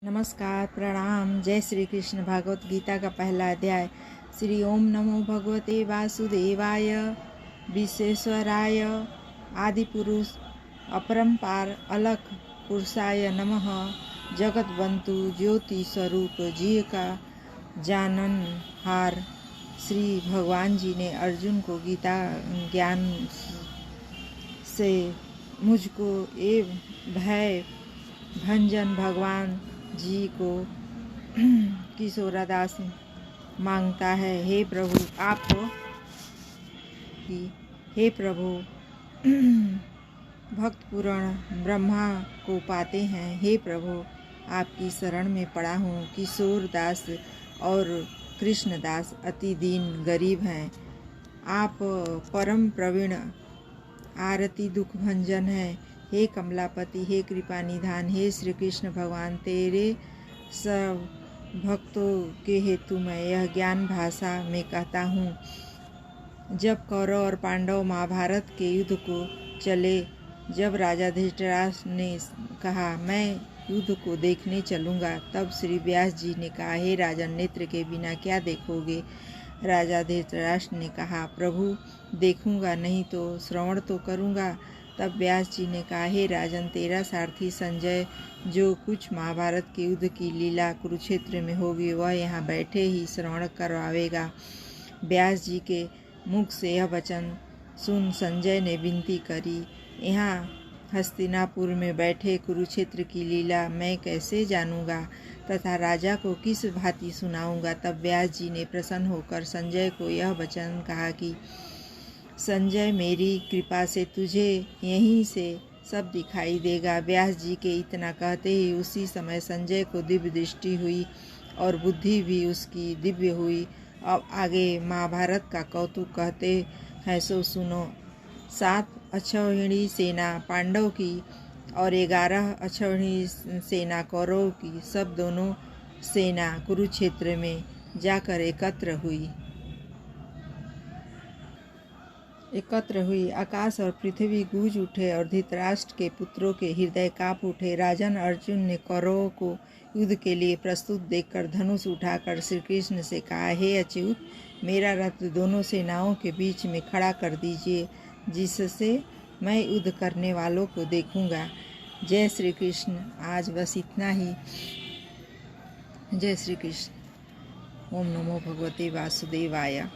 नमस्कार, प्रणाम। जय श्री कृष्ण। भागवत गीता का पहला अध्याय। श्री ओम नमो भगवते वासुदेवाय विश्वेश्वराय आदि पुरुष अपरंपार अलख पुरुषाय नमः। जगत बंतु ज्योति स्वरूप जीव का जानन हार। श्री भगवान जी ने अर्जुन को गीता ज्ञान से मुझको ये भय भंजन भगवान जी को किशोरादास मांगता है। हे प्रभु हे प्रभु भक्त पुराण ब्रह्मा को पाते हैं। हे प्रभु आपकी शरण में पड़ा हूँ। किशोर दास और कृष्णदास अति दीन गरीब हैं। आप परम प्रवीण आरती दुख भंजन है। हे कमलापति, हे कृपा निधान, हे श्री कृष्ण भगवान, तेरे सब भक्तों के हेतु मैं यह ज्ञान भाषा में कहता हूँ। जब कौरव और पांडव महाभारत के युद्ध को चले, जब राजा धृतराष्ट्र ने कहा मैं युद्ध को देखने चलूँगा, तब श्री व्यास जी ने कहा, हे राजन, नेत्र के बिना क्या देखोगे। राजा धृतराष्ट्र ने कहा, प्रभु देखूँगा नहीं तो श्रवण तो करूँगा। तब व्यास जी ने कहा, हे राजन, तेरा सारथी संजय जो कुछ महाभारत के युद्ध की लीला कुरुक्षेत्र में होगी वह यहाँ बैठे ही श्रवण करवावेगा। व्यास जी के मुख से यह वचन सुन संजय ने विनती करी, यहाँ हस्तिनापुर में बैठे कुरुक्षेत्र की लीला मैं कैसे जानूँगा तथा राजा को किस भांति सुनाऊँगा। तब व्यास जी ने प्रसन्न होकर संजय को यह वचन कहा कि संजय, मेरी कृपा से तुझे यहीं से सब दिखाई देगा। व्यास जी के इतना कहते ही उसी समय संजय को दिव्य दृष्टि हुई और बुद्धि भी उसकी दिव्य हुई। अब आगे महाभारत का कौतुक कहते हैं, सो सुनो। 7 अक्षौहिणी सेना पांडव की और 11 अक्षौहिणी सेना कौरव की, सब दोनों सेना कुरुक्षेत्र में जाकर एकत्र हुई। आकाश और पृथ्वी गूंज उठे और धृतराष्ट्र के पुत्रों के हृदय काँप उठे। राजन अर्जुन ने कौरवों को युद्ध के लिए प्रस्तुत देखकर धनुष उठाकर श्री कृष्ण से कहा, हे अच्युत, मेरा रथ दोनों सेनाओं के बीच में खड़ा कर दीजिए, जिससे मैं युद्ध करने वालों को देखूंगा। जय श्री कृष्ण। आज बस इतना ही। जय श्री कृष्ण। ओम नमो भगवते वासुदेवाय।